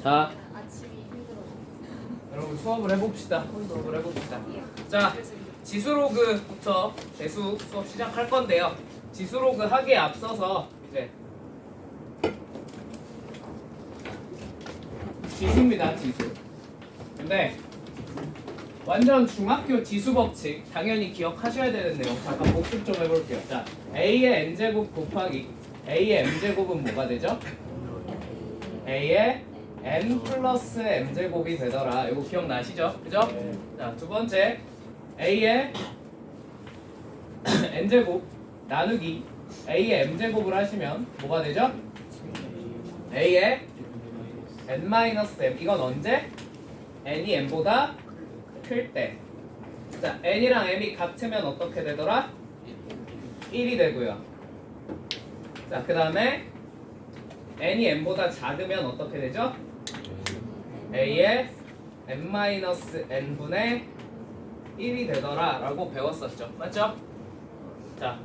자, 아침이 힘들어. 여러분 수업을 해봅시다. 자, 지수로그부터 대수 수업 시작할 건데요. 지수로그 하기에 앞서서 이제 지수입니다. 지수. 근데 완전 중학교 지수 법칙 당연히 기억하셔야 되는 내용 잠깐 복습 좀 해볼게요. 자, a의 n제곱 곱하기 a의 m제곱은 뭐가 되죠? a의 n 플러스 m제곱이 되더라. 이거 기억나시죠? 그죠? 자, 두 번째 a의 n제곱 나누기 a의 m제곱을 하시면 뭐가 되죠? a의 n-m. 이건 언제? n이 m보다 클 때. 자, n이랑 m이 같으면 어떻게 되더라? 1이 되고요. 자, 그 다음에 n이 m보다 작으면 어떻게 되죠? a의 n-n분의 1이 되더라 라고 배웠었죠. 맞죠? 자,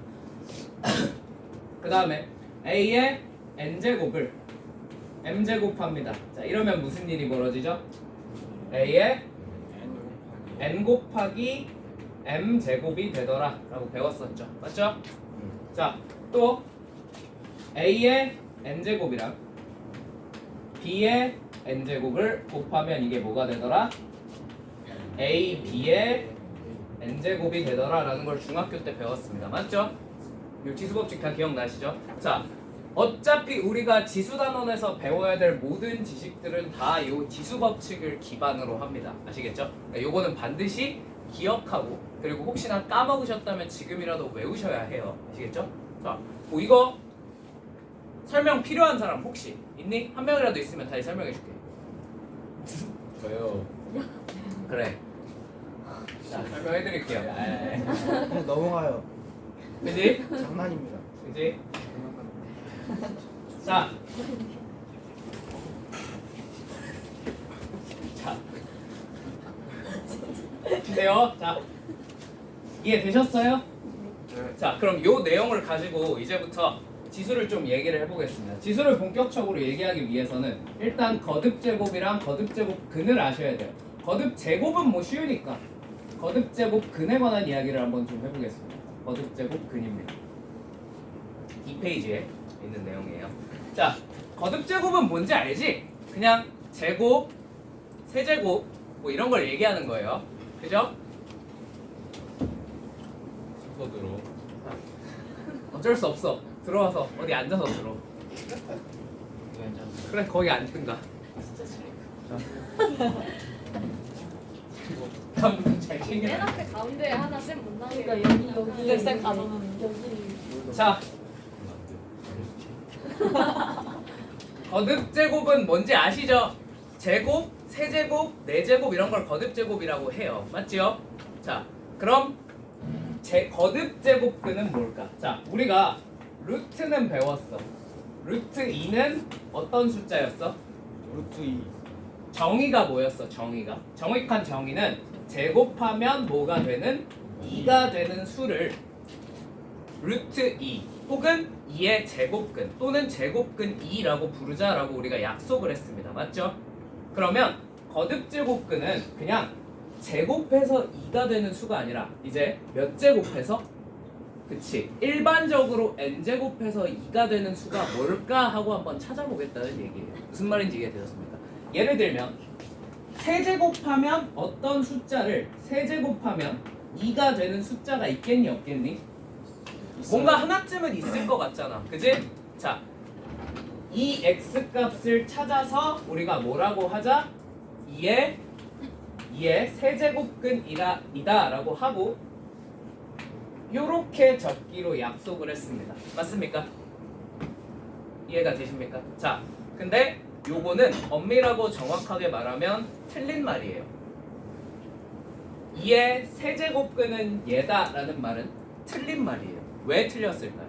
그 다음에 a의 n제곱을 m제곱합니다. 자, 이러면 무슨 일이 벌어지죠? a의 n 곱하기 m제곱이 되더라 라고 배웠었죠. 맞죠? 자, 또 a의 n제곱이랑 b의 n제곱을 곱하면 이게 뭐가 되더라? a, b의 n제곱이 되더라 라는 걸 중학교 때 배웠습니다. 맞죠? 이 지수법칙 다 기억나시죠? 자, 어차피 우리가 지수단원에서 배워야 될 모든 지식들은 다 이 지수법칙을 기반으로 합니다. 아시겠죠? 요거는 반드시 기억하고, 그리고 혹시나 까먹으셨다면 지금이라도 외우셔야 해요. 아시겠죠? 자, 뭐 이거 설명 필요한 사람 혹시 있니? 한 명이라도 있으면 다시 설명해 줄게. 저요. 그래. 자, 설명해 드릴게요. 그냥 넘어가요. 그지? 장난입니다. 그지? 자. 자. 주세요. 자. 이해되셨어요? 자, 그럼 요 내용을 가지고 이제부터 지수를 좀 얘기를 해보겠습니다. 지수를 본격적으로 얘기하기 위해서는 일단 거듭제곱이랑 거듭제곱근을 아셔야 돼요. 거듭제곱은 뭐 쉬우니까 거듭제곱근에 관한 이야기를 한번 좀 해보겠습니다. 거듭제곱근입니다. 2페이지에 있는 내용이에요. 자, 거듭제곱은 뭔지 알지? 그냥 제곱, 세제곱 뭐 이런 걸 얘기하는 거예요. 그죠? 순서대로. 어쩔 수 없어. 들어와서 어디 앉아서 들어. 그래, 거기 앉든가. 진짜 싫어. 다음부터 잘 맨 챙겨놔. 앞에 가운데에 하나 쌤못 나오게. 그러니까 여기 쌤 가서. 자, 거듭제곱은 뭔지 아시죠? 제곱, 세제곱, 네제곱 이런 걸 거듭제곱이라고 해요. 맞지요? 자, 그럼 거듭제곱근은 뭘까? 자, 우리가 루트는 배웠어. 루트 2는 어떤 숫자였어? 루트 2. 정의가 뭐였어? 정의가. 정확한 정의는 제곱하면 뭐가 되는? 2가 되는 수를 루트 2 혹은 2의 제곱근 또는 제곱근 2라고 부르자라고 우리가 약속을 했습니다. 맞죠? 그러면 거듭제곱근은 그냥 제곱해서 2가 되는 수가 아니라 이제 몇 제곱해서? 그치, 일반적으로 n제곱해서 2가 되는 수가 뭘까 하고 한번 찾아보겠다는 얘기예요. 무슨 말인지 이해되셨습니까? 예를 들면 세제곱하면 어떤 숫자를 세제곱하면 2가 되는 숫자가 있겠니 없겠니? 뭔가 하나쯤은 있을 것 같잖아. 그지? 자, 이 x값을 찾아서 우리가 뭐라고 하자? 2의 세제곱근이다 라고 하고 요렇게 적기로 약속을 했습니다. 맞습니까? 이해가 되십니까? 자, 근데 요거는 엄밀하고 정확하게 말하면 틀린 말이에요. 2의 세제곱근은 얘다 라는 말은 틀린 말이에요. 왜 틀렸을까요?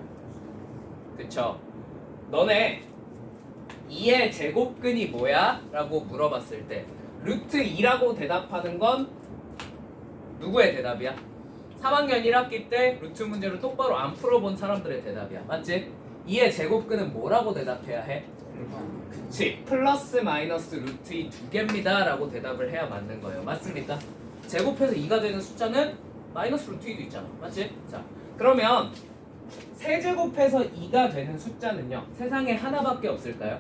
그쵸? 너네 2의 제곱근이 뭐야? 라고 물어봤을 때 루트 2라고 대답하는 건 누구의 대답이야? 3학년 1학기 때 루트 문제를 똑바로 안 풀어본 사람들의 대답이야. 맞지? 2의 제곱근은 뭐라고 대답해야 해? 그치. 플러스 마이너스 루트 2 두 개입니다 라고 대답을 해야 맞는 거예요. 맞습니까? 제곱해서 2가 되는 숫자는 마이너스 루트 2도 있잖아. 맞지? 자, 그러면 세제곱해서 2가 되는 숫자는요 세상에 하나밖에 없을까요?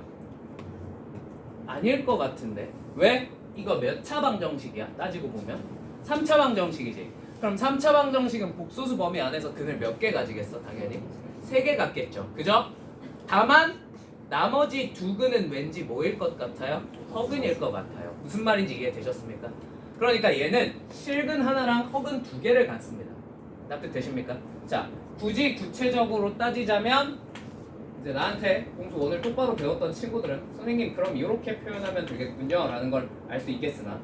아닐 것 같은데. 왜? 이거 몇 차 방정식이야? 따지고 보면 3차 방정식이지. 그럼 3차 방정식은 복소수 범위 안에서 근을 몇 개 가지겠어? 당연히 3개 갖겠죠. 그죠? 다만 나머지 두 근은 왠지 뭐일 것 같아요? 허근일 것 같아요. 무슨 말인지 이해되셨습니까? 그러니까 얘는 실근 하나랑 허근 두 개를 갖습니다. 납득되십니까? 자, 굳이 구체적으로 따지자면 이제 나한테 공수 오늘 똑바로 배웠던 친구들은 선생님 그럼 이렇게 표현하면 되겠군요 라는 걸 알 수 있겠으나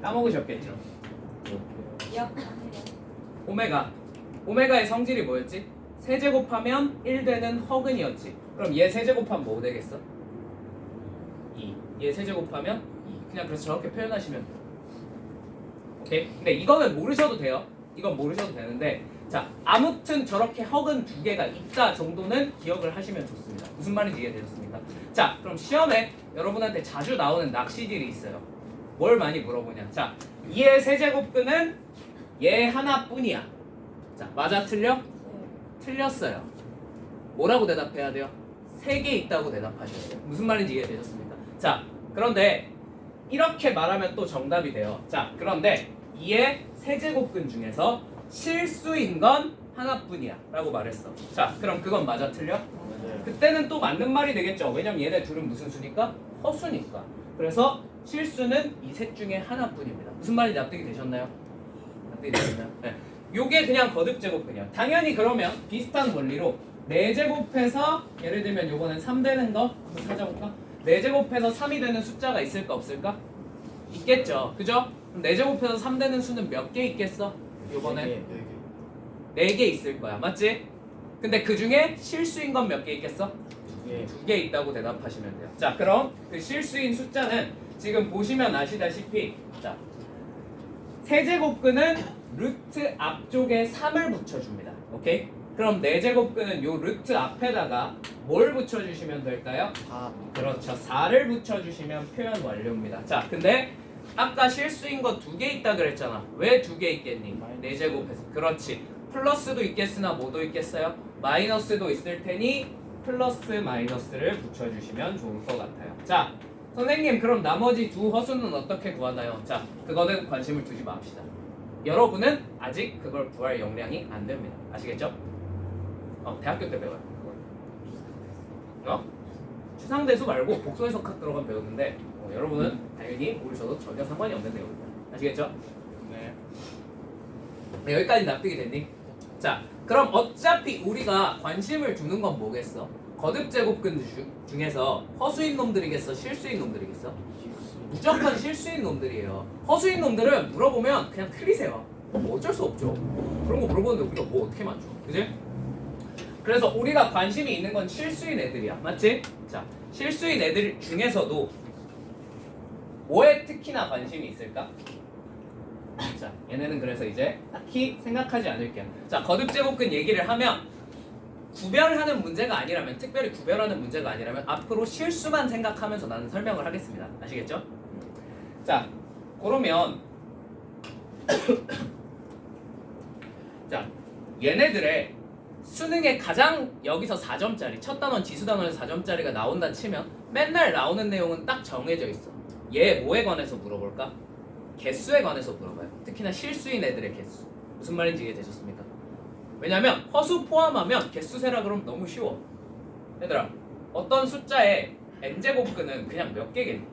까먹으셨겠죠. 기억나네요. 오메가의 성질이 뭐였지? 세제곱하면 1 되는 허근이었지. 그럼 얘 세제곱하면 뭐 되겠어? 2. 얘 세제곱하면 2. 그냥 그래서 저렇게 표현하시면 돼요. 오케이? 근데 이거는 모르셔도 돼요. 이건 모르셔도 되는데 자, 아무튼 저렇게 허근 두 개가 있다 정도는 기억을 하시면 좋습니다. 무슨 말인지 이해되셨습니까? 자, 그럼 시험에 여러분한테 자주 나오는 낚시질이 있어요. 뭘 많이 물어보냐? 자, 2의 세제곱근은 얘 하나뿐이야. 자, 맞아 틀려? 틀렸어요. 뭐라고 대답해야 돼요? 3개 있다고 대답하셔야 돼요. 무슨 말인지 이해되셨습니까? 자, 그런데 이렇게 말하면 또 정답이 돼요. 자, 그런데 2의 세제곱근 중에서 실수인 건 하나뿐이야 라고 말했어. 자, 그럼 그건 맞아 틀려? 그때는 또 맞는 말이 되겠죠. 왜냐면 얘네 둘은 무슨 수니까? 허수니까. 그래서 실수는 이 셋 중에 하나뿐입니다. 무슨 말인지 납득이 되셨나요? 납득이 되셨나요? 네. 요게 그냥 거듭제곱근이야. 당연히 그러면 비슷한 원리로 4제곱해서 예를 들면 요거는 3 되는 거 한번 찾아볼까? 4제곱해서 3이 되는 숫자가 있을까 없을까? 있겠죠. 그죠? 그럼 4제곱해서 3 되는 수는 몇 개 있겠어? 요번에 4개 있을 거야. 맞지? 근데 그 중에 실수인 건 몇 개 있겠어? 2개 있다고 대답하시면 돼요. 자, 그럼 그 실수인 숫자는 지금 보시면 아시다시피 자, 세제곱근은 루트 앞쪽에 3을 붙여줍니다. 오케이? 그럼 4제곱근은 요 루트 앞에다가 뭘 붙여주시면 될까요? 4. 그렇죠. 4를 붙여주시면 표현 완료입니다. 자, 근데 아까 실수인 거 2개 있다 그랬잖아. 왜 2개 있겠니? 4제곱해서. 그렇지. 플러스도 있겠으나 뭐도 있겠어요? 마이너스도 있을 테니 플러스 마이너스를 붙여주시면 좋을 것 같아요. 자, 선생님 그럼 나머지 두 허수는 어떻게 구하나요? 자, 그거는 관심을 두지 맙시다. 여러분은 아직 그걸 구할 역량이 안 됩니다. 아시겠죠? 대학교 때 배워요. 추상대수 말고 복소해석학 들어가면 배우는데 여러분은 당연히 모르셔도 전혀 상관이 없는 내용입니다. 아시겠죠? 네, 여기까지 납득이 됐니? 자, 그럼 어차피 우리가 관심을 두는 건 뭐겠어? 거듭제곱근 중에서 허수인 놈들이겠어? 실수인 놈들이겠어? 무조건 실수인 놈들이에요. 허수인 놈들은 물어보면 그냥 틀리세요. 뭐 어쩔 수 없죠. 그런 거 물어보는데 우리가 뭐 어떻게 맞죠? 그지? 그래서 우리가 관심이 있는 건 실수인 애들이야. 맞지? 자, 실수인 애들 중에서도 뭐에 특히나 관심이 있을까? 자, 얘네는 그래서 이제 딱히 생각하지 않을게요. 자, 거듭제곱근 얘기를 하면 구별하는 문제가 아니라면, 특별히 구별하는 문제가 아니라면 앞으로 실수만 생각하면서 나는 설명을 하겠습니다. 아시겠죠? 자, 그러면 자, 얘네들의 수능에 가장 여기서 4점짜리, 첫 단원 지수 단원에서 4점짜리가 나온다 치면 맨날 나오는 내용은 딱 정해져 있어. 얘 뭐에 관해서 물어볼까? 개수에 관해서 물어봐요. 특히나 실수인 애들의 개수. 무슨 말인지 이해되셨습니까? 왜냐면 허수 포함하면 개수 세라 그러면 너무 쉬워. 얘들아, 어떤 숫자의 n제곱근은 그냥 몇 개겠니?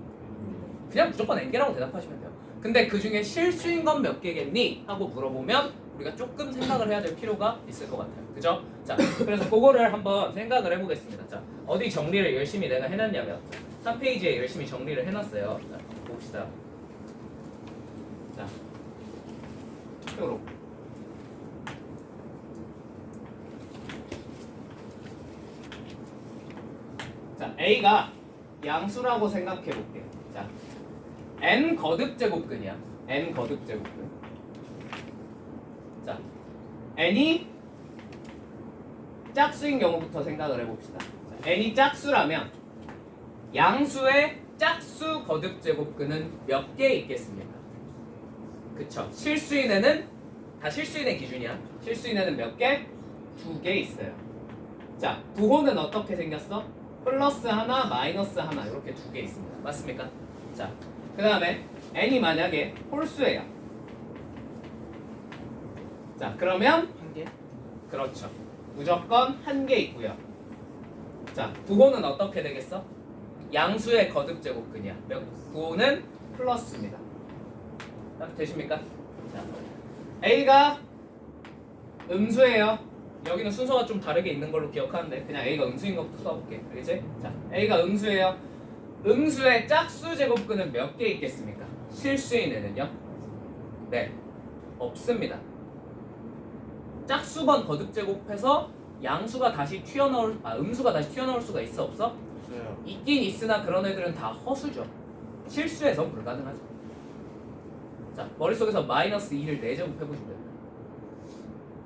그냥 무조건 n개라고 대답하시면 돼요. 근데 그 중에 실수인 건 몇 개겠니? 하고 물어보면 우리가 조금 생각을 해야 될 필요가 있을 것 같아요. 그죠? 자, 그래서 그거를 한번 생각을 해보겠습니다. 자, 어디 정리를 열심히 내가 해놨냐면 3페이지에 열심히 정리를 해놨어요. 자, 봅시다. 자, 요로. 자, A가 양수라고 생각해 볼게요. 자, n 거듭제곱근이야. n 거듭제곱근. 자, n이 짝수인 경우부터 생각을 해봅시다. 자, n이 짝수라면 양수의 짝수 거듭 제곱근은 몇 개 있겠습니까? 그쵸. 실수인에는 다 실수인의 기준이야. 실수인에는 몇 개? 2개 있어요. 자, 부호는 어떻게 생겼어? 플러스 하나, 마이너스 하나 이렇게 2개 있습니다. 맞습니까? 자, 그 다음에 n이 만약에 홀수예요. 자, 그러면 한 개? 그렇죠. 무조건 1개 있고요. 자, 부호는 어떻게 되겠어? 양수의 거듭 제곱근이야. 부호는 플러스입니다. 되십니까? 자, A가 음수예요. 여기는 순서가 좀 다르게 있는 걸로 기억하는데 그냥 A가 음수인 것부터 써볼게. 알겠지? 자, A가 음수예요. 음수의 짝수 제곱근은 몇 개 있겠습니까? 실수인에는요? 네, 없습니다. 짝수번 거듭 제곱해서 양수가 다시 튀어나올 음수가 다시 튀어나올 수가 있어 없어? 없어요. 있긴 있으나 그런 애들은 다 허수죠. 실수해서 불가능하죠. 자, 머릿속에서 마이너스 2를 4제곱 해보시면 됩니다.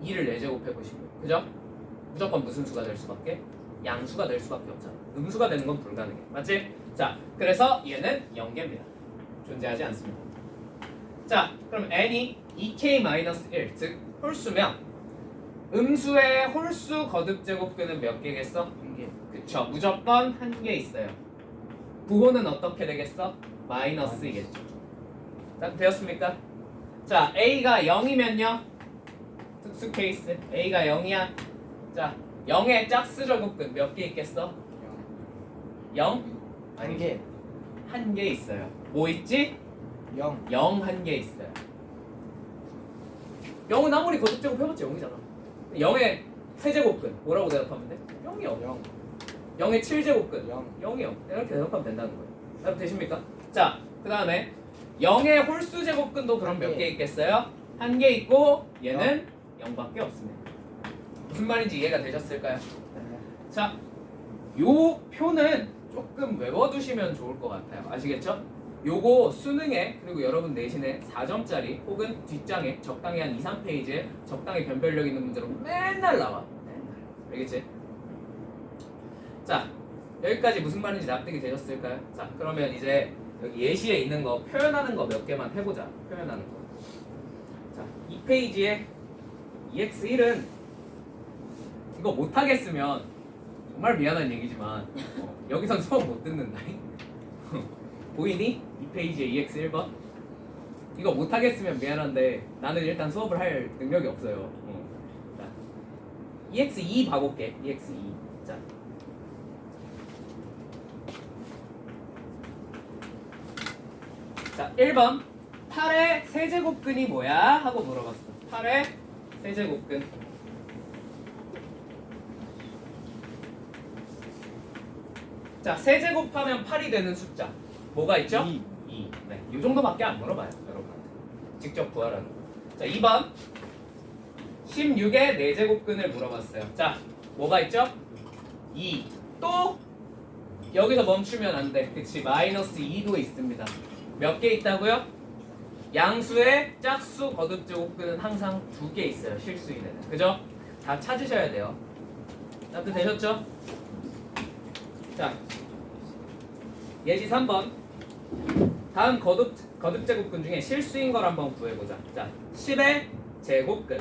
2를 4제곱 해보시고 그죠? 무조건 무슨 수가 될 수밖에? 양수가 될 수밖에 없잖아. 음수가 되는 건 불가능해. 맞지? 자, 그래서 얘는 0개입니다. 존재하지 않습니다. 자, 그럼 n이 2k-1, 즉 홀수면 음수의 홀수 거듭 제곱근은 몇 개겠어? 한 개. 그쵸. 무조건 1개 있어요. 부호는 어떻게 되겠어? 마이너스이겠죠. 자, 되었습니까? 자, A가 0이면요. 특수 케이스. A가 0이야. 자, 0의 짝수 제곱근 몇 개 있겠어? 0? 한 개. 1개 있어요. 뭐 있지? 0. 0 1개 있어요. 0은 아무리 거듭 제곱 해봤자 0이잖아. 0의 세제곱근 뭐라고 대답하면 돼? 0이요. 0. 0의 7제곱근 0. 0이요. 이렇게 대답하면 된다는 거예요. 답 되십니까? 자, 그 다음에 0의 홀수 제곱근도 그럼 몇 개 있겠어요? 1개 있고 얘는 0밖에 없습니다. 무슨 말인지 이해가 되셨을까요? 자, 요 표는 조금 외워두시면 좋을 것 같아요. 아시겠죠? 요거 수능에 그리고 여러분 내신에 4점짜리 혹은 뒷장에 적당히 한 2, 3페이지에 적당히 변별력 있는 문제로 맨날 나와. 맨날. 알겠지? 자, 여기까지 무슨 말인지 납득이 되셨을까요? 자, 그러면 이제 여기 예시에 있는 거 표현하는 거 몇 개만 해보자. 표현하는 거. 자, 2페이지에 EX1은 이거 못하겠으면 정말 미안한 얘기지만 여기선 수업 못 듣는다. 보이니? 2페이지에 EX1번 이거 못하겠으면 미안한데 나는 일단 수업을 할 능력이 없어요. 자, EX2 봐볼게. EX2. 자, 자, 1번 8의 세제곱근이 뭐야? 하고 물어봤어. 8의 세제곱근. 자, 세제곱하면 8이 되는 숫자 뭐가 있죠? 2. 네, 이 정도밖에 안 물어봐요, 여러분한테. 직접 구하라는 거. 자, 2번 16의 4제곱근을 물어봤어요. 자, 뭐가 있죠? 2. 또 여기서 멈추면 안 돼. 그치, 마이너스 2도 있습니다. 몇 개 있다고요? 양수의 짝수 거듭 제곱근은 항상 2개 있어요. 실수인에는. 그죠? 다 찾으셔야 돼요. 납득 되셨죠? 자, 예시 3번. 다음 거듭 제곱근 중에 실수인 걸 한번 구해보자. 자, 10의 제곱근.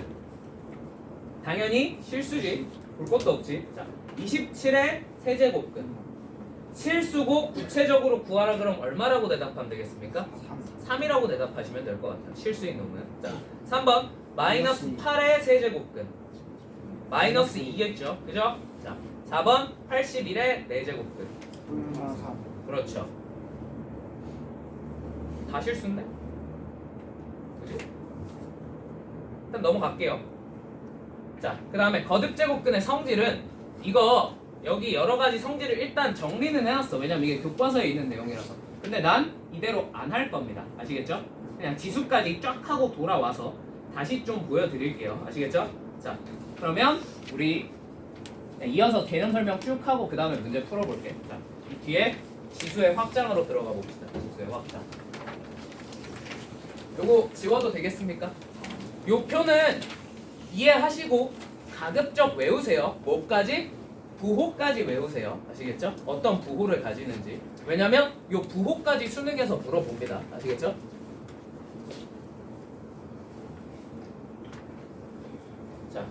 당연히 실수지. 볼 것도 없지. 자, 27의 세제곱근. 실수고 구체적으로 구하라 그럼 얼마라고 대답하면 되겠습니까? 3이라고 대답하시면 될 것 같아요. 실수인 놈은. 자, 3번 마이너스 8의 세제곱근. 마이너스 2겠죠. 그죠? 자, 4번 81의 4제곱근. 3. 그렇죠. 다 실수인데? 그지? 일단 넘어갈게요. 자, 그 다음에 거듭 제곱근의 성질은 이거 여기 여러 가지 성질을 일단 정리는 해놨어. 왜냐면 이게 교과서에 있는 내용이라서. 근데 난 이대로 안 할 겁니다. 아시겠죠? 그냥 지수까지 쫙 하고 돌아와서 다시 좀 보여드릴게요. 아시겠죠? 자, 그러면 우리 이어서 개념 설명 쭉 하고 그 다음에 문제 풀어볼게. 자, 이 뒤에 지수의 확장으로 들어가 봅시다. 지수의 확장. 요거 지워도 되겠습니까? 요 표는 이해하시고 가급적 외우세요. 뭐까지? 부호까지 외우세요. 아시겠죠? 어떤 부호를 가지는지. 왜냐면 이 부호까지 수능에서 물어봅니다. 아시겠죠? 자.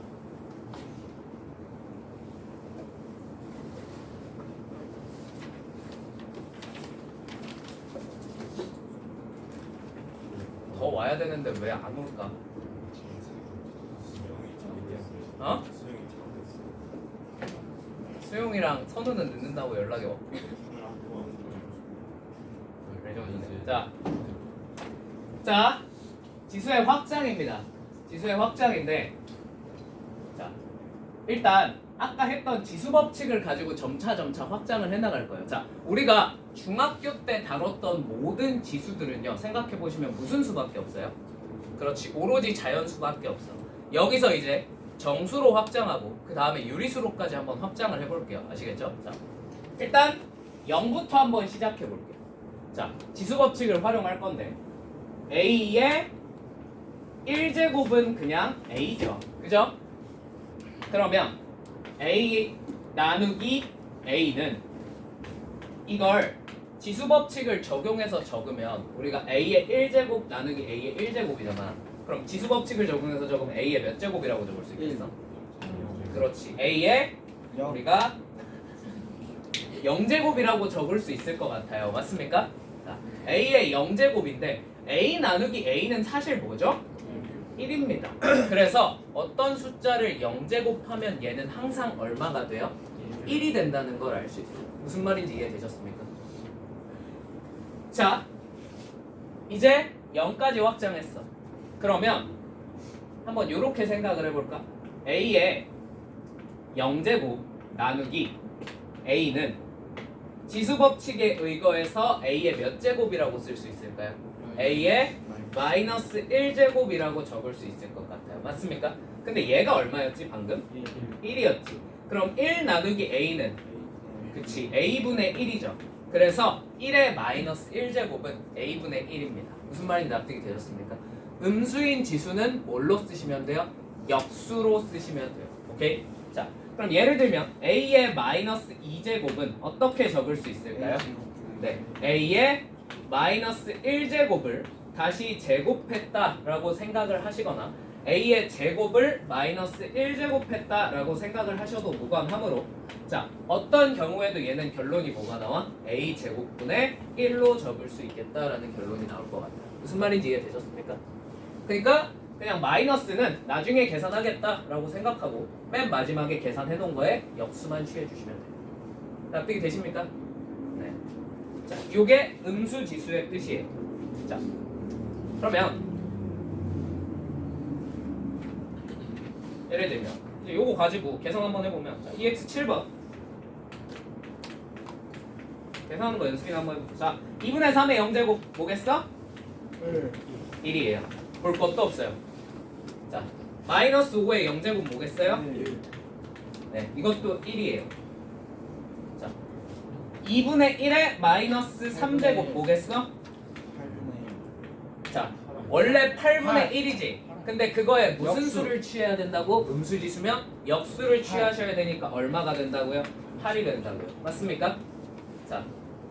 더 와야 되는데 왜 안 올까? 어? 수용이랑 선우는 늦는다고 연락이 와. 자, 지수의 확장입니다. 지수의 확장인데, 자, 일단 아까 했던 지수 법칙을 가지고 점차 확장을 해나갈 거예요. 자, 우리가 중학교 때 다뤘던 모든 지수들은요, 생각해 보시면 무슨 수밖에 없어요? 그렇지, 오로지 자연수밖에 없어. 여기서 이제 정수로 확장하고 그 다음에 유리수로까지 한번 확장을 해볼게요. 아시겠죠? 자, 일단 0부터 한번 시작해 볼게요. 자, 지수 법칙을 활용할 건데 A의 1제곱은 그냥 A죠. 그죠? 그러면 A 나누기 A는 이걸 지수 법칙을 적용해서 적으면 우리가 A의 1제곱 나누기 A의 1제곱이잖아. 그럼 지수 법칙을 적용해서 적으면 A의 몇 제곱이라고 적을 수 있겠어? 그렇지. A의 영. 우리가 0제곱이라고 적을 수 있을 것 같아요. 맞습니까? 자, A의 0제곱인데 A 나누기 A는 사실 뭐죠? 1입니다. 그래서 어떤 숫자를 0제곱하면 얘는 항상 얼마가 돼요? 1이 된다는 걸 알 수 있어요. 무슨 말인지 이해되셨습니까? 자, 이제 0까지 확장했어. 그러면 한번 이렇게 생각을 해볼까? A의 0제곱 나누기 A는 지수 법칙에 의거해서 A의 몇 제곱이라고 쓸 수 있을까요? A의 마이너스 1제곱이라고 적을 수 있을 것 같아요. 맞습니까? 근데 얘가 얼마였지 방금? 1이었지. 그럼 1 나누기 A는 그치 A분의 1이죠. 그래서 1의 마이너스 1제곱은 A분의 1입니다. 무슨 말인지 납득이 되셨습니까? 음수인 지수는 뭘로 쓰시면 돼요? 역수로 쓰시면 돼요. 오케이? 자, 그럼 예를 들면 A의 마이너스 2제곱은 어떻게 적을 수 있을까요? 네, A의 마이너스 1제곱을 다시 제곱했다라고 생각을 하시거나 A의 제곱을 마이너스 1제곱했다라고 생각을 하셔도 무관하므로 자, 어떤 경우에도 얘는 결론이 뭐가 나와? A 제곱분의 1로 적을 수 있겠다라는 결론이 나올 것 같아요. 무슨 말인지 이해되셨습니까? 그러니까 그냥 마이너스는 나중에 계산하겠다라고 생각하고 맨 마지막에 계산해 놓은 거에 역수만 취해 주시면 돼요. 납득이 되십니까? 네. 자, 요게 음수 지수의 뜻이에요. 자, 그러면 예를 들면 이제 요거 가지고 계산 한번 해보면 자, EX 7번 계산하는 거 연습이나 한번 해보자. 자, 2분의 3의 0제곱 뭐겠어? 1이에요. 볼 것도 없어요. 자, 마이너스 5의 0제곱 뭐겠어요? 네, 이것도 1이에요. 자, 2분의 1의 마이너스 3제곱 뭐겠어? 8분의 자, 원래 8분의 8. 1이지. 근데 그거에 무슨 역수. 수를 취해야 된다고? 음수지수면 역수를 취하셔야 되니까 얼마가 된다고요? 8이 된다고요. 맞습니까? 자,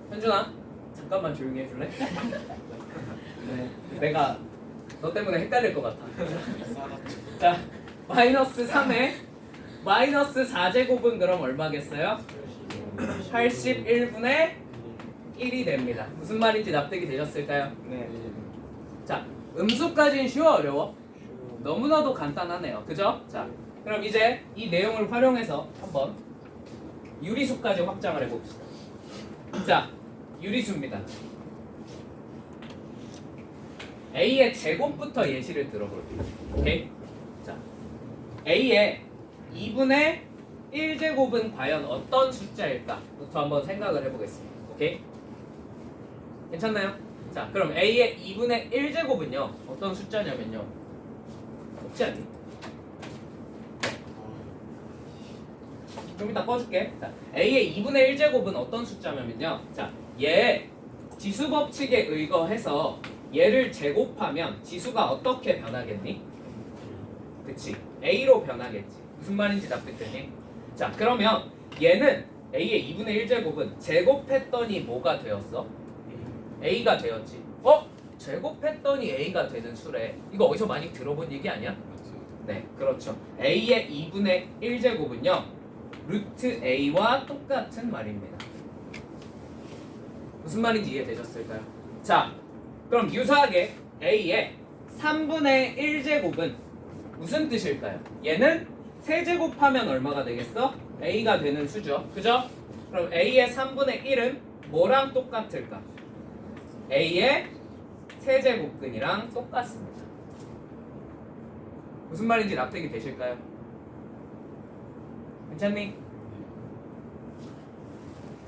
현준아, 잠깐만 조용히 해줄래? 네. 내가 너 때문에 헷갈릴 것 같아. 자, 마이너스 3에 마이너스 4제곱은 그럼 얼마겠어요? 81분의 1이 됩니다. 무슨 말인지 납득이 되셨을까요? 네. 자, 음수까지는 쉬워 어려워? 너무나도 간단하네요. 그죠? 자, 그럼 이제 이 내용을 활용해서 한번 유리수까지 확장을 해봅시다. 자, 유리수입니다. A의 제곱부터 예시를 들어볼게요. 오케이? 자, A의 2분의 1제곱은 과연 어떤 숫자일까? 부터 한번 생각을 해보겠습니다. 오케이? 괜찮나요? 자, 그럼 A의 2분의 1제곱은요 어떤 숫자냐면요 없지 않니? 좀 이따 꺼줄게. 자, A의 2분의 1제곱은 어떤 숫자냐면요 자, 얘 지수 법칙에 의거해서 얘를 제곱하면 지수가 어떻게 변하겠니? 그치, A로 변하겠지. 무슨 말인지 납득되니? 자, 그러면 얘는 a의 2분의 1제곱은 제곱했더니 뭐가 되었어? a가 되었지. 제곱했더니 a가 되는 수래. 이거 어디서 많이 들어본 얘기 아니야? 네, 그렇죠. a의 2분의 1제곱은요 루트 a와 똑같은 말입니다. 무슨 말인지 이해되셨을까요? 자, 그럼 유사하게 a의 3분의 1제곱은 무슨 뜻일까요? 얘는 세제곱하면 얼마가 되겠어? a가 되는 수죠. 그죠? 그럼 a의 3분의 1은 뭐랑 똑같을까? a의 세제곱근이랑 똑같습니다. 무슨 말인지 납득이 되실까요? 괜찮니?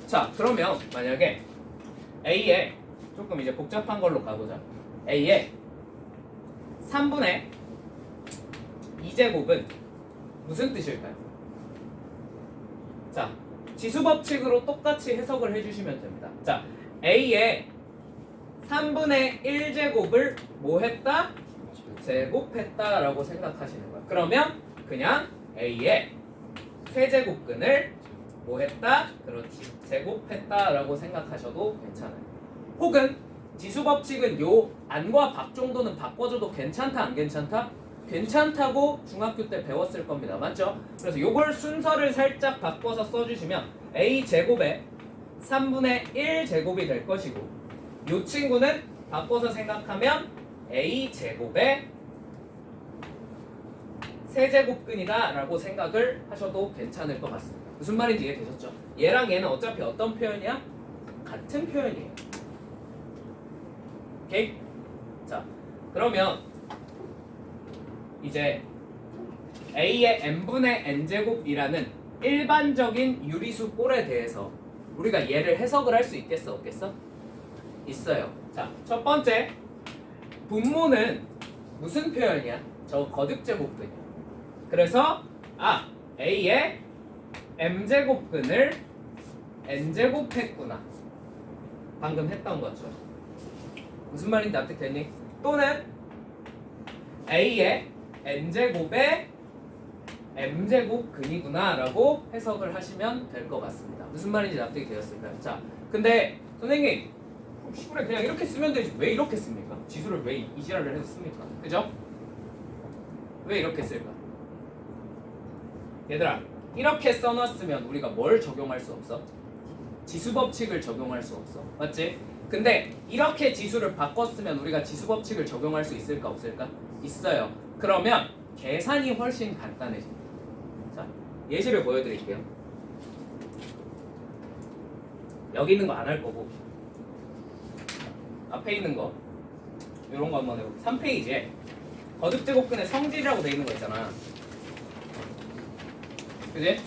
자, 그러면 만약에 a의 조금 이제 복잡한 걸로 가보자. a의 3분의 2제곱은 무슨 뜻일까요? 자, 지수법칙으로 똑같이 해석을 해주시면 됩니다. 자, a의 3분의 1제곱을 뭐 했다? 제곱했다 라고 생각하시는 거야. 그러면 그냥 a의 세제곱근을 뭐 했다? 그렇지, 제곱했다 라고 생각하셔도 괜찮아요. 혹은 지수법칙은 요 안과 밖 정도는 바꿔줘도 괜찮다 안 괜찮다? 괜찮다고 중학교 때 배웠을 겁니다. 맞죠? 그래서 요걸 순서를 살짝 바꿔서 써주시면 a 제곱의 3분의 1 제곱이 될 것이고, 요 친구는 바꿔서 생각하면 a 제곱의 세제곱근이다 라고 생각을 하셔도 괜찮을 것 같습니다. 무슨 말인지 이해되셨죠? 얘랑 얘는 어차피 어떤 표현이야? 같은 표현이에요. 오케이? 자, 그러면 이제 a의 n분의 n제곱이라는 일반적인 유리수 꼴에 대해서 우리가 얘를 해석을 할 수 있겠어 없겠어? 있어요. 자, 첫 번째 분모는 무슨 표현이야? 저 거듭제곱근이야. 그래서 a의 m제곱근을 n제곱했구나. 방금 했던 것처럼. 무슨 말인지 납득됐니? 또는 a의 n제곱의 m제곱근이구나 라고 해석을 하시면 될 것 같습니다. 무슨 말인지 납득이 되었을까요? 자, 근데 선생님 시골에 그냥 이렇게 쓰면 되지 왜 이렇게 씁니까? 지수를 왜 이 지랄을 해서 씁니까? 그죠? 왜 이렇게 쓸까? 얘들아, 이렇게 써놨으면 우리가 뭘 적용할 수 없어? 지수법칙을 적용할 수 없어. 맞지? 근데 이렇게 지수를 바꿨으면 우리가 지수법칙을 적용할 수 있을까 없을까? 있어요. 그러면 계산이 훨씬 간단해집니다. 자, 예시를 보여드릴게요. 여기 있는 거 안 할 거고 앞에 있는 거 이런 거 한번 해볼게요. 3페이지에 거듭제곱근의 성질이라고 돼 있는 거 있잖아. 그지?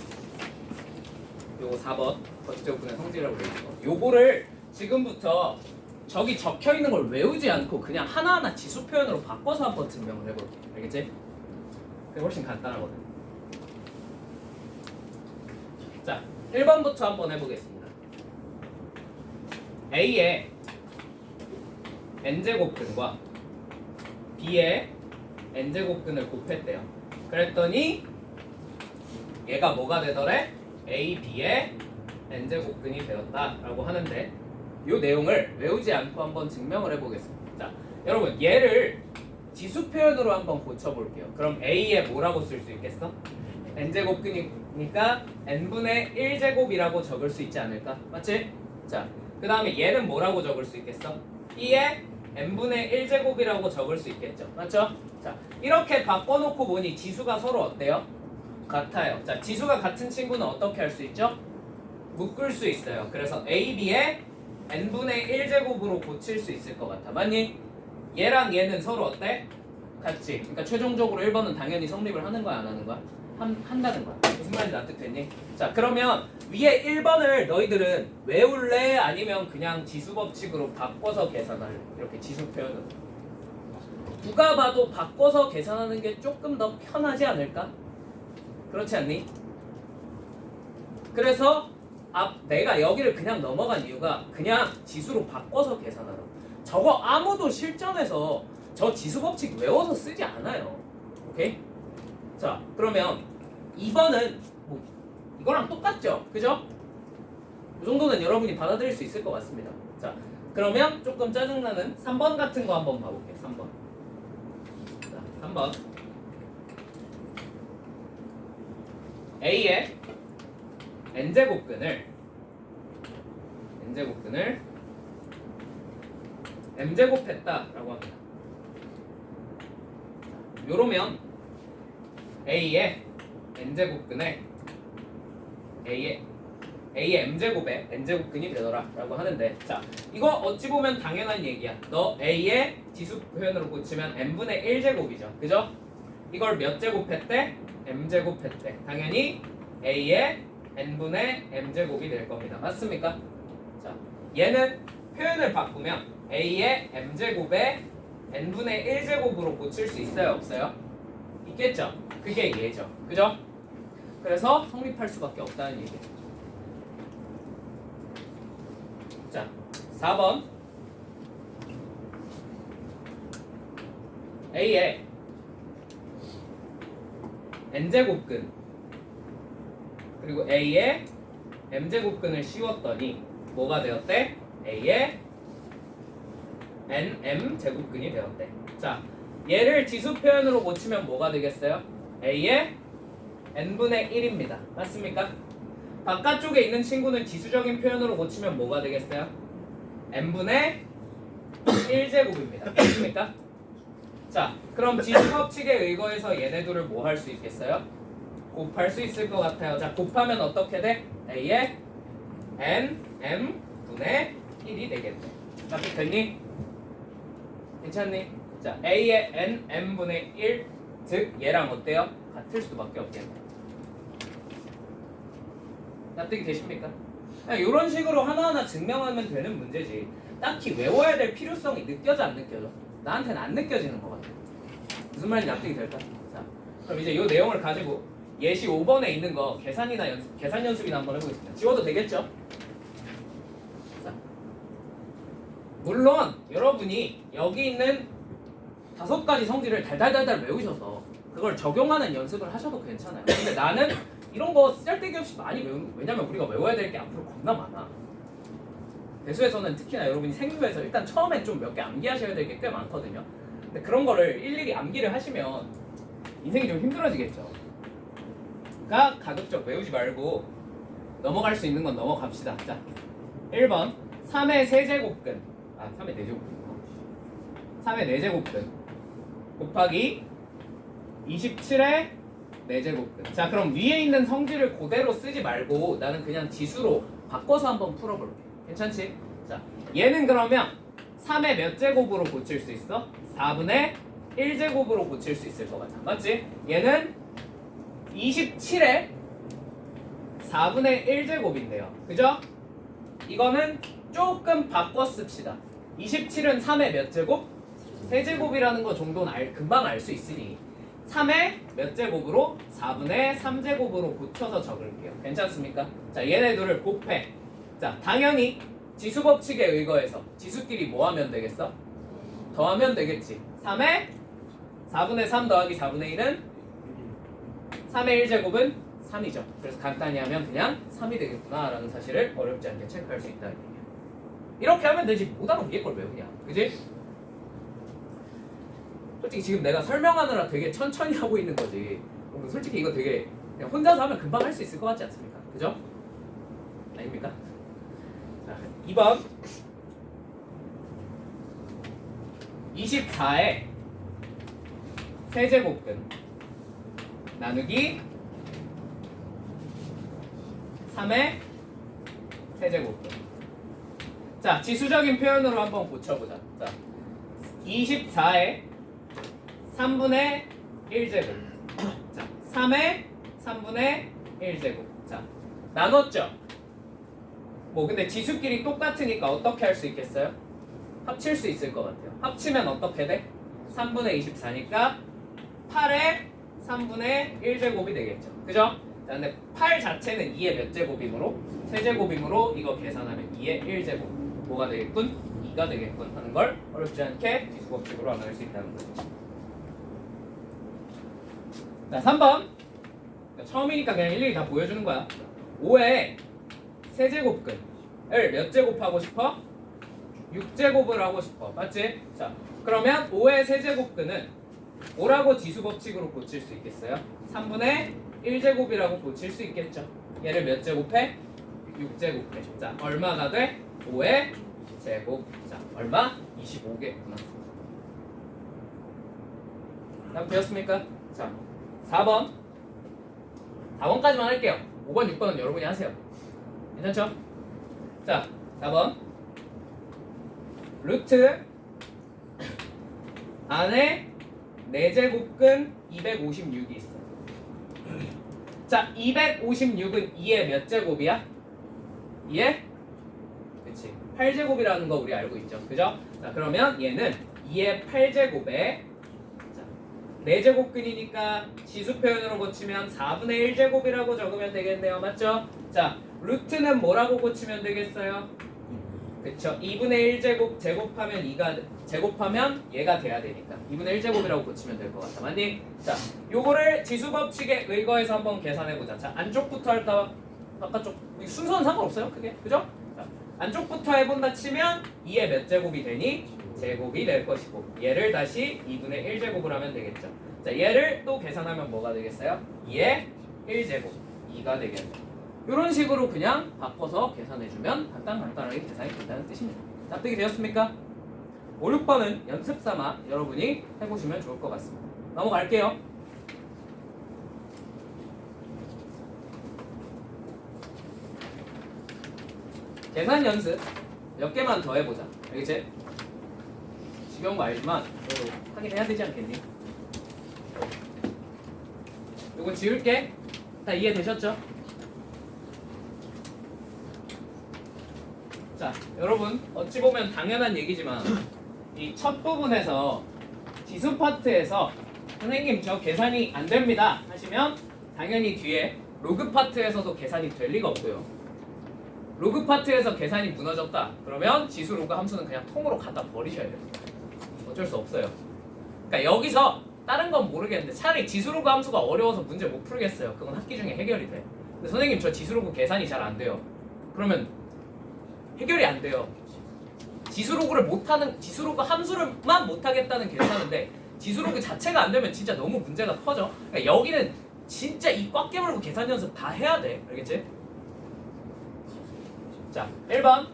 요거 4번 거듭제곱근의 성질이라고 돼 있는 거. 요거를 지금부터 저기 적혀 있는 걸 외우지 않고 그냥 하나하나 지수 표현으로 바꿔서 한번 증명을 해볼게. 알겠지? 그게 훨씬 간단하거든. 자, 1번부터 한번 해보겠습니다. A의 n제곱근과 B의 n제곱근을 곱했대요. 그랬더니 얘가 뭐가 되더래? A, B의 n제곱근이 되었다라고 하는데 이 내용을 외우지 않고 한번 증명을 해보겠습니다. 자, 여러분 얘를 지수 표현으로 한번 고쳐볼게요. 그럼 A에 뭐라고 쓸 수 있겠어? n제곱근이니까 n분의 1제곱이라고 적을 수 있지 않을까? 맞지? 자, 그 다음에 얘는 뭐라고 적을 수 있겠어? B에 n분의 1제곱이라고 적을 수 있겠죠. 맞죠? 자, 이렇게 바꿔놓고 보니 지수가 서로 어때요? 같아요. 자, 지수가 같은 친구는 어떻게 할 수 있죠? 묶을 수 있어요. 그래서 A, B에 n분의 1제곱으로 고칠 수 있을 것 같아. 맞니? 얘랑 얘는 서로 어때? 같지. 그러니까 최종적으로 1번은 당연히 성립을 하는 거야 안 하는 거야? 한다는 거야. 무슨 말인지 납득됐니? 자, 그러면 위에 1번을 너희들은 외울래? 아니면 그냥 지수법칙으로 바꿔서 계산할래? 이렇게 지수 표현으로. 누가 봐도 바꿔서 계산하는 게 조금 더 편하지 않을까? 그렇지 않니? 그래서 내가 여기를 그냥 넘어간 이유가 그냥 지수로 바꿔서 계산하라고. 저거 아무도 실전에서 저 지수법칙 외워서 쓰지 않아요. 오케이? 자, 그러면 2번은 뭐 이거랑 똑같죠? 그죠? 이 정도는 여러분이 받아들일 수 있을 것 같습니다. 자, 그러면 조금 짜증나는 3번 같은 거 한번 봐볼게요. 3번. 자, 3번. A의 n제곱근을 m제곱했다라고 합니다. 요러면 A의 n제곱근에 A의 m제곱에 n제곱근이 되더라라고 하는데, 자, 이거 어찌 보면 당연한 얘기야. 너 A의 지수 표현으로 고치면 n분의 1제곱이죠. 그죠? 이걸 몇 제곱했대? m제곱했대. 당연히 A의 n분의 m제곱이 될 겁니다. 맞습니까? 자, 얘는 표현을 바꾸면 A의 m제곱에 n분의 1제곱으로 고칠 수 있어요? 없어요? 있겠죠? 그게 얘죠. 그죠? 그래서 성립할 수밖에 없다는 얘기죠. 자, 4번. A의 n제곱근 그리고 A의 m제곱근을 씌웠더니 뭐가 되었대? A의 nm제곱근이 되었대. 자, 얘를 지수 표현으로 고치면 뭐가 되겠어요? A의 n분의 1입니다. 맞습니까? 바깥쪽에 있는 친구는 지수적인 표현으로 고치면 뭐가 되겠어요? n분의 1제곱입니다. 맞습니까? 자, 그럼 지수 법칙에 의거해서 얘네들을 뭐 할 수 있겠어요? 곱할 수 있을 것 같아요. 자, 곱하면 어떻게 돼? A의 nm분의 1이 되겠네. 납득됐니? 괜찮니? 자, A의 nm분의 1, 즉 얘랑 어때요? 같을 수밖에 없겠네. 납득이 되십니까? 이런 식으로 하나하나 증명하면 되는 문제지. 딱히 외워야 될 필요성이 느껴져 안 느껴져? 나한테는 안 느껴지는 것 같아. 무슨 말인지 납득이 될까? 자, 그럼 이제 이 내용을 가지고 예시 5번에 있는 거 계산 연습이나 한번 해보겠습니다. 지워도 되겠죠? 자, 물론 여러분이 여기 있는 5가지 성질을 달달달달 외우셔서 그걸 적용하는 연습을 하셔도 괜찮아요. 근데 나는 이런 거 쓰잘데기 없이 많이 외우는 거. 왜냐면 우리가 외워야 될 게 앞으로 겁나 많아. 대수에서는 특히나 여러분이 생수에서 일단 처음에 좀 몇 개 암기하셔야 될 게 꽤 많거든요. 근데 그런 거를 일일이 암기를 하시면 인생이 좀 힘들어지겠죠. 그러니까 가급적 외우지 말고 넘어갈 수 있는 건 넘어갑시다. 자, 1번 3의 세제곱근 3의 4제곱근 3의 4제곱근 곱하기 27의 4제곱근. 자, 그럼 위에 있는 성질을 그대로 쓰지 말고 나는 그냥 지수로 바꿔서 한번 풀어볼게. 괜찮지? 자, 얘는 그러면 3의 몇 제곱으로 고칠 수 있어? 4분의 1제곱으로 고칠 수 있을 것 같아. 맞지? 얘는 27의 4분의 1제곱인데요. 그죠? 이거는 조금 바꿔 씁시다. 27은 3의 몇 제곱? 세제곱이라는 거 정도는 금방 알 수 있으니 3의 몇 제곱으로? 4분의 3제곱으로 고쳐서 적을게요. 괜찮습니까? 자, 얘네들을 곱해. 자, 당연히 지수 법칙에 의거해서 지수끼리 뭐 하면 되겠어? 더하면 되겠지. 3의 4분의 3 더하기 4분의 1은 3의 1제곱은 3이죠. 그래서 간단히 하면 그냥 3이 되겠구나 라는 사실을 어렵지 않게 체크할 수 있다는 얘기야. 이렇게 하면 되지. 뭐다로 위에 걸 외우냐. 그지? 솔직히 지금 내가 설명하느라 되게 천천히 하고 있는 거지. 솔직히 이거 되게 그냥 혼자서 하면 금방 할 수 있을 것 같지 않습니까? 그죠? 아닙니까? 자, 2번 24의 세제곱근 나누기 3의 세제곱근. 자, 지수적인 표현으로 한번 고쳐보자. 자, 24의 3분의 1제곱. 자, 3의 3분의 1제곱. 자, 나눴죠? 뭐 근데 지수끼리 똑같으니까 어떻게 할 수 있겠어요? 합칠 수 있을 것 같아요. 합치면 어떻게 돼? 3분의 24니까 8의 3분의 1제곱이 되겠죠. 그죠? 자, 근데 8 자체는 2의 몇 제곱이므로? 세제곱이므로 이거 계산하면 2의 1제곱. 뭐가 되겠군? 2가 되겠군 하는 걸 어렵지 않게 지수법칙으로 알아낼 수 있다는 거죠. 자, 3번. 처음이니까 그냥 일일이 다 보여주는 거야. 5의 세제곱근을 몇 제곱하고 싶어? 6제곱을 하고 싶어. 맞지? 자, 그러면 5의 세제곱근은 5라고 지수법칙으로 고칠 수 있겠어요? 3분의 1제곱이라고 고칠 수 있겠죠. 얘를 몇 제곱해? 6제곱해. 자, 얼마가 돼? 5의 제곱. 자, 얼마? 25개구나. 다 배웠습니까? 자, 4번. 4번까지만 할게요. 5번, 6번은 여러분이 하세요. 괜찮죠? 자, 4번. 루트 안에 4제곱근 256이 있어. 자, 256은 2의 몇 제곱이야? 2의? 그치. 8제곱이라는 거 우리 알고 있죠. 그죠? 자, 그러면 얘는 2의 8제곱에 4제곱근이니까 지수 표현으로 고치면 4분의 1제곱이라고 적으면 되겠네요. 맞죠? 자, 루트는 뭐라고 고치면 되겠어요? 그쵸. 2분의 1제곱 제곱하면 2가 제곱하면 얘가 돼야 되니까 2분의 1제곱이라고 고치면 될 것 같아. 맞니? 자, 요거를 지수법칙에 의거해서 한번 계산해보자. 자, 안쪽부터 할까? 바깥쪽 순서는 상관없어요. 크게. 그죠? 자, 안쪽부터 해본다 치면 2의 몇 제곱이 되니? 제곱이 될 것이고 얘를 다시 2분의 1제곱을 하면 되겠죠. 자, 얘를 또 계산하면 뭐가 되겠어요? 2의 1제곱 2가 되겠네요. 이런 식으로 그냥 바꿔서 계산해주면 간단하게 계산이 된다는 뜻입니다. 납득이 되었습니까? 5, 6번은 연습 삼아 여러분이 해보시면 좋을 것 같습니다. 넘어갈게요. 계산 연습 몇 개만 더 해보자. 알겠지? 지겨운 거 알지만 그래도 하긴 해야 되지 않겠니? 이거 지울게. 다 이해되셨죠? 자, 여러분 어찌 보면 당연한 얘기지만 이 첫 부분에서 지수 파트에서 선생님 저 계산이 안 됩니다 하시면 당연히 뒤에 로그 파트에서도 계산이 될 리가 없고요. 로그 파트에서 계산이 무너졌다 그러면 지수 로그 함수는 그냥 통으로 갖다 버리셔야 됩니다. 어쩔 수 없어요. 그러니까 여기서 다른 건 모르겠는데 차라리 지수 로그 함수가 어려워서 문제 못 풀겠어요. 그건 학기 중에 해결이 돼. 근데 선생님 저 지수 로그 계산이 잘 안 돼요. 그러면 해결이 안 돼요. 지수로그를 못하는 지수로그 함수를만 못하겠다는 괜찮은데 지수로그 자체가 안 되면 진짜 너무 문제가 커져. 그러니까 여기는 진짜 이 꽉 깨물고 계산 연습 다 해야 돼. 알겠지? 자, 1번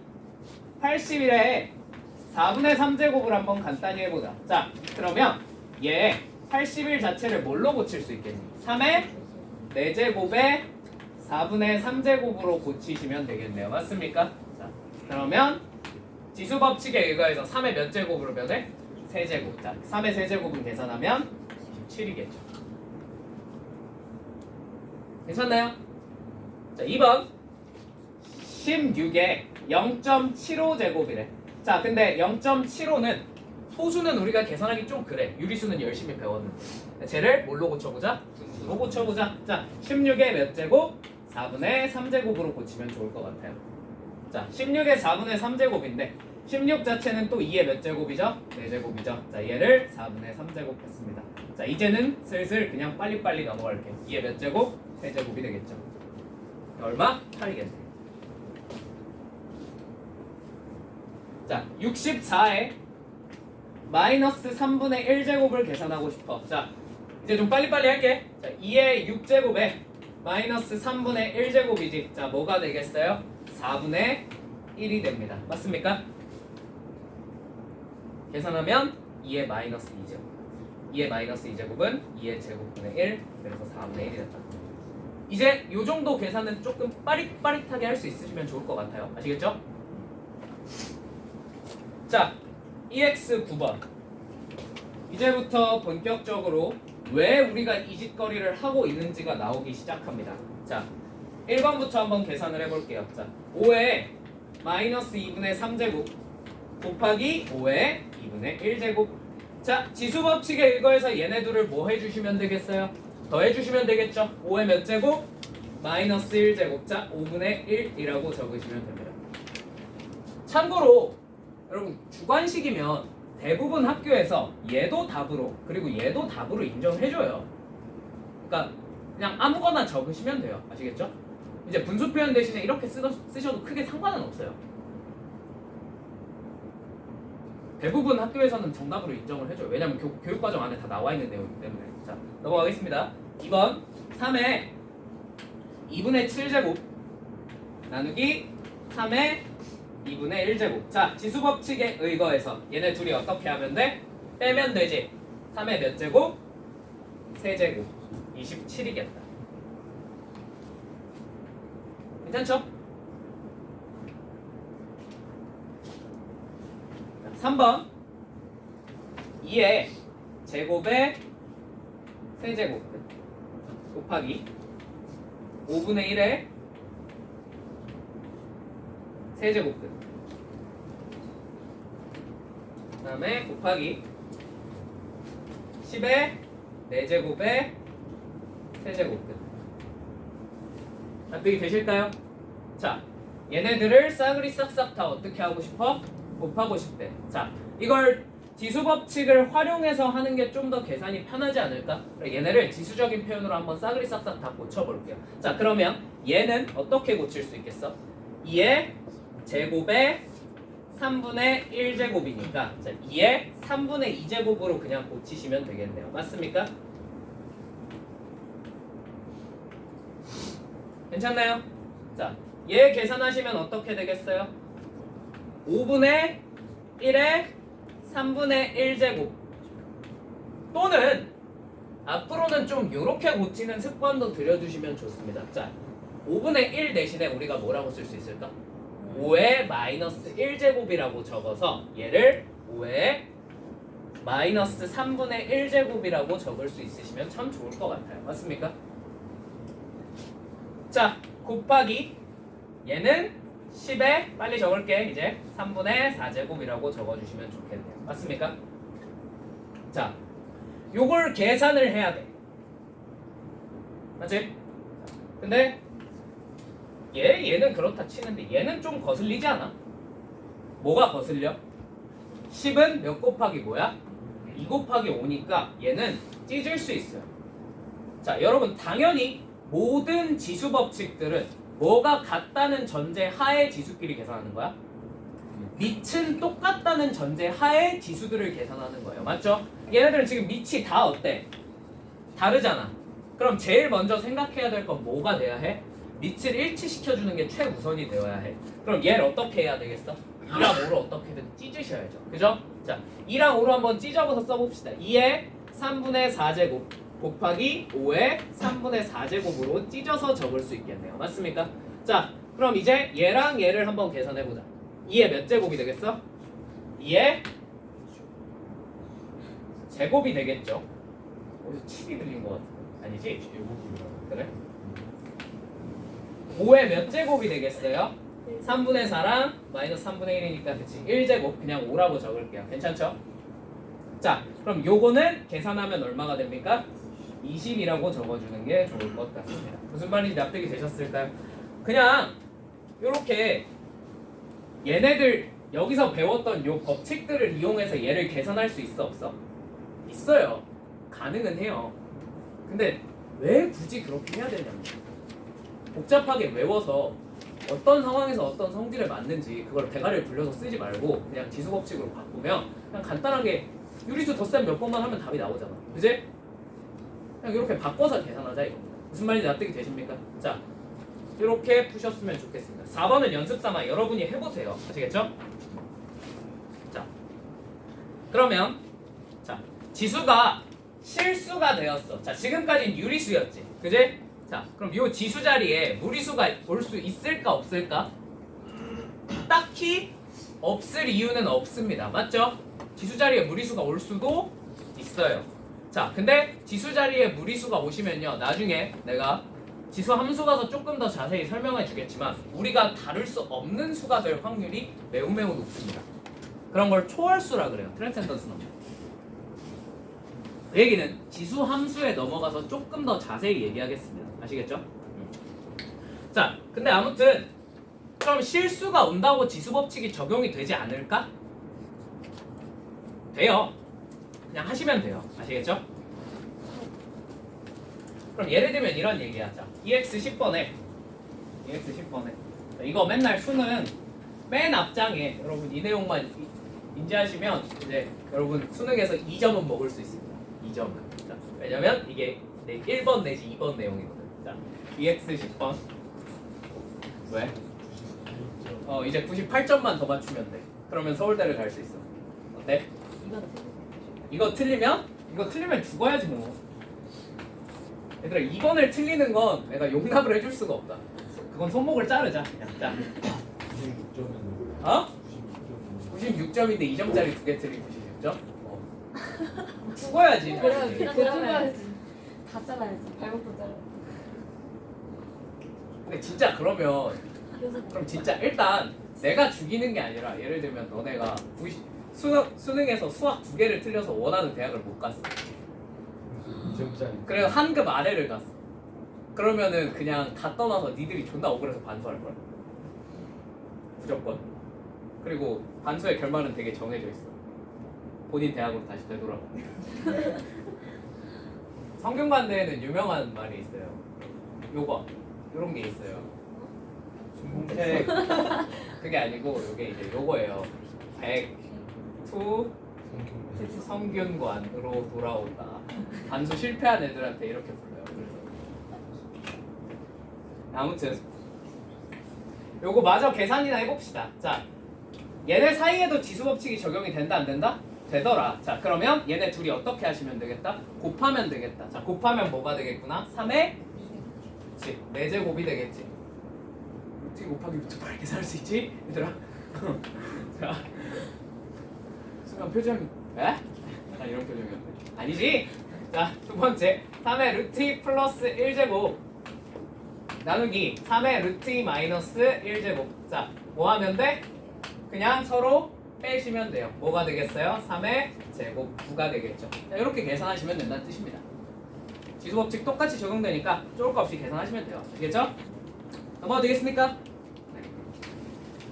81에 4분의 3제곱을 한번 간단히 해보자. 자, 그러면 얘 81 자체를 뭘로 고칠 수 있겠니? 3의 4제곱에 4분의 3제곱으로 고치시면 되겠네요. 맞습니까? 자, 그러면 지수 법칙에 의거해서 3의 몇 제곱으로 변해? 세제곱. 자, 3의 세제곱은 계산하면 27이겠죠. 괜찮나요? 자, 2번 16에 0.75제곱이래. 자, 근데 0.75는 소수는 우리가 계산하기 좀 그래. 유리수는 열심히 배웠는데. 쟤를 뭘로 고쳐보자? 분수로 고쳐보자. 자, 16의 몇 제곱? 4분의 3제곱으로 고치면 좋을 것 같아요. 자, 16의 4분의 3제곱인데 16 자체는 또 2의 몇 제곱이죠? 4제곱이죠. 자, 얘를 4분의 3제곱 했습니다. 자, 이제는 슬슬 그냥 빨리빨리 넘어갈게요. 2의 몇 제곱? 3제곱이 되겠죠. 얼마? 8이겠네. 자, 64에 마이너스 3분의 1제곱을 계산하고 싶어. 자, 이제 좀 빨리빨리 할게. 자, 2의 6제곱에 마이너스 3분의 1제곱이지. 자, 뭐가 되겠어요? 4분의 1이 됩니다. 맞습니까? 계산하면 2의 마이너스 2제곱. 2의 마이너스 2제곱은 2의 제곱분의 1, 그래서 4분의 1이 됐다. 이제 요 정도 계산은 조금 빠릿빠릿하게 할 수 있으시면 좋을 것 같아요. 아시겠죠? 자, EX 9번. 이제부터 본격적으로 왜 우리가 이 짓거리를 하고 있는지가 나오기 시작합니다. 자, 1번부터 한번 계산을 해볼게요. 자, 5에 마이너스 2분의 3제곱 곱하기 5에 2분의 1제곱. 자, 지수법칙에 의거해서 얘네 둘을 뭐 해주시면 되겠어요? 더해주시면 되겠죠? 5의 몇 제곱? 마이너스 1제곱. 자, 5분의 1이라고 적으시면 됩니다. 참고로 여러분 주관식이면 대부분 학교에서 얘도 답으로 그리고 얘도 답으로 인정해줘요. 그러니까 그냥 아무거나 적으시면 돼요. 아시겠죠? 이제 분수 표현 대신에 이렇게 쓰셔도 크게 상관은 없어요. 대부분 학교에서는 정답으로 인정을 해줘요. 왜냐면 교육과정 안에 다 나와 있는 내용이기 때문에. 자, 넘어가겠습니다. 2번 3의 2분의 7제곱 나누기 3의 2분의 1제곱. 자, 지수법칙에 의거해서 얘네 둘이 어떻게 하면 돼? 빼면 되지. 3의 몇 제곱? 세제곱. 27이겠다. 괜찮죠? 3번 2의 제곱의 세제곱 곱하기 5분의 1의 세제곱끝 그 다음에 곱하기 10의 4제곱의 세제곱끝. 납득이 되실까요? 자, 얘네들을 싸그리 싹싹 다 어떻게 하고 싶어? 곱하고 싶대. 자, 이걸 지수법칙을 활용해서 하는 게 좀 더 계산이 편하지 않을까? 얘네를 지수적인 표현으로 한번 싸그리 싹싹 다 고쳐볼게요. 자, 그러면 얘는 어떻게 고칠 수 있겠어? 2의 제곱의 3분의 1제곱이니까 자, 2의 3분의 2제곱으로 그냥 고치시면 되겠네요. 맞습니까? 괜찮나요? 자, 얘 계산하시면 어떻게 되겠어요? 5분의 1의 3분의 1제곱 또는 앞으로는 좀 이렇게 고치는 습관도 들여주시면 좋습니다. 자, 5분의 1 대신에 우리가 뭐라고 쓸 수 있을까? 5의 마이너스 1제곱이라고 적어서 얘를 5의 마이너스 3분의 1제곱이라고 적을 수 있으시면 참 좋을 것 같아요. 맞습니까? 자, 곱하기 얘는 10에 빨리 적을게. 이제 3분의 4제곱이라고 적어주시면 좋겠네요. 맞습니까? 자, 요걸 계산을 해야 돼. 맞지? 근데 얘는 그렇다 치는데 얘는 좀 거슬리지 않아? 뭐가 거슬려? 10은 몇 곱하기 뭐야? 2 곱하기 5니까 얘는 찢을 수 있어요. 자, 여러분 당연히 모든 지수 법칙들은 뭐가 같다는 전제 하에 지수끼리 계산하는 거야? 밑은 똑같다는 전제 하에 지수들을 계산하는 거예요. 맞죠? 얘네들은 지금 밑이 다 어때? 다르잖아. 그럼 제일 먼저 생각해야 될 건 뭐가 돼야 해? 밑을 일치시켜주는 게 최우선이 되어야 해. 그럼 얘를 어떻게 해야 되겠어? 2랑 5를 어떻게든 찢으셔야죠. 그죠? 자, 2랑 5로 한번 찢어서 써봅시다. 2의 3분의 4제곱 곱하기 5의 3분의 4제곱으로 찢어서 적을 수 있겠네요. 맞습니까? 자, 그럼 이제 얘랑 얘를 한번 계산해보자. 2의 몇 제곱이 되겠어? 2의 제곱이 되겠죠. 어디서 7이 들린 것 같은데. 아니지? 그래? 5의 몇 제곱이 되겠어요? 3분의 4랑 마이너스 3분의 1이니까 그치? 1제곱 그냥 5라고 적을게요. 괜찮죠? 자, 그럼 요거는 계산하면 얼마가 됩니까? 20이라고 적어주는 게 좋을 것 같습니다. 무슨 말인지 납득이 되셨을까요? 그냥 요렇게 얘네들 여기서 배웠던 요 법칙들을 이용해서 얘를 계산할 수 있어 없어? 있어요. 가능은 해요. 근데 왜 굳이 그렇게 해야 되냐면 복잡하게 외워서 어떤 상황에서 어떤 성질에 맞는지 그걸 대가리를 굴려서 쓰지 말고 그냥 지수 법칙으로 바꾸면 그냥 간단하게 유리수 덧셈 몇 번만 하면 답이 나오잖아. 그지? 그냥 이렇게 바꿔서 계산하자 이겁니다. 무슨 말인지 납득이 되십니까? 자, 이렇게 푸셨으면 좋겠습니다. 4번은 연습 삼아 여러분이 해보세요. 아시겠죠? 자, 그러면 자, 지수가 실수가 되었어. 자, 지금까지는 유리수였지. 그지? 자, 그럼 이 지수 자리에 무리수가 올 수 있을까 없을까? 딱히 없을 이유는 없습니다. 맞죠? 지수 자리에 무리수가 올 수도 있어요. 자, 근데 지수 자리에 무리수가 오시면요, 나중에 내가 지수 함수 가서 조금 더 자세히 설명해 주겠지만 우리가 다룰 수 없는 수가 될 확률이 매우 높습니다. 그런 걸 초월수라 그래요. 트랜센던스 넘버. 그 얘기는 지수 함수에 넘어가서 조금 더 자세히 얘기하겠습니다. 아시겠죠? 자, 근데 아무튼 그럼 실수가 온다고 지수 법칙이 적용이 되지 않을까? 돼요. 그냥 하시면 돼요. 아시겠죠? 그럼 예를 들면 이런 얘기하자. EX 10번에 EX 10번에. 이거 맨날 수는 맨 앞장에 여러분 이 내용만 인지하시면 이제 여러분 수능에서 2점은 먹을 수 있습니다. 2점은. 자, 왜냐면 이게 1번 내지 2번 내용이거든. 자, EX 10번. 왜? 이제 98점만 더 맞추면 돼. 그러면 서울대를 갈 수 있어. 어때? 이거 틀리면 죽어야지 뭐. 얘들아 2번을 틀리는 건 내가 용납을 해줄 수가 없다. 그건 손목을 자르자. 그냥 자. 96점은 어? 96점. 96점인데 2점짜리 두 개 틀린 96점? 죽어야지. 그러면 다 잘라야지. 발목도 잘라. 근데 진짜 그러면 그래서 그럼 진짜 일단 내가 죽이는 게 아니라 예를 들면 너네가 수능에서 수학 두 개를 틀려서 원하는 대학을 못 갔어. 2점짜리. 그래서 한 급 아래를 갔어. 그러면은 그냥 다 떠나서 니들이 존나 억울해서 반수할 거야. 무조건. 그리고 반수의 결말은 되게 정해져 있어. 본인 대학으로 다시 되돌아가. 성균관대에는 유명한 말이 있어요. 요런 게 있어요. 중공책 그게 아니고 요게 이제 요거예요. 102 성균관으로 돌아온다. 반수 실패한 애들한테 이렇게 불러요. 그래서 아무튼 요거 마저 계산이나 해봅시다. 자, 얘네 사이에도 지수 법칙이 적용이 된다 안 된다? 되더라. 자, 그러면 얘네 둘이 어떻게 하시면 되겠다? 곱하면 되겠다. 자, 곱하면 뭐가 되겠구나? 3의 그치 4제곱이 되겠지. 어떻게 곱하기 루트 8 계산할 수 있지? 얘들아. 자, 순간 표정이 에? 약간 이런 표정이었네. 아니지? 자, 두 번째 3의 루트 2 플러스 1제곱 나누기 3의 루트 2 마이너스 1제곱. 자, 뭐 하면 돼? 그냥 서로 빼시면 돼요. 뭐가 되겠어요? 3의 제곱 9가 되겠죠. 자, 이렇게 계산하시면 된다는 뜻입니다. 지수법칙 똑같이 적용되니까 쫄 거 없이 계산하시면 돼요. 알겠죠? 넘어가도 되겠습니까? 네.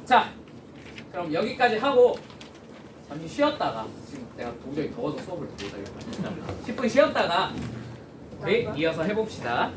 자, 그럼 여기까지 하고 잠시 쉬었다가 지금 내가 도저히 더워서 수업을 못하겠다. 10분 쉬었다가 우리 이어서 해봅시다.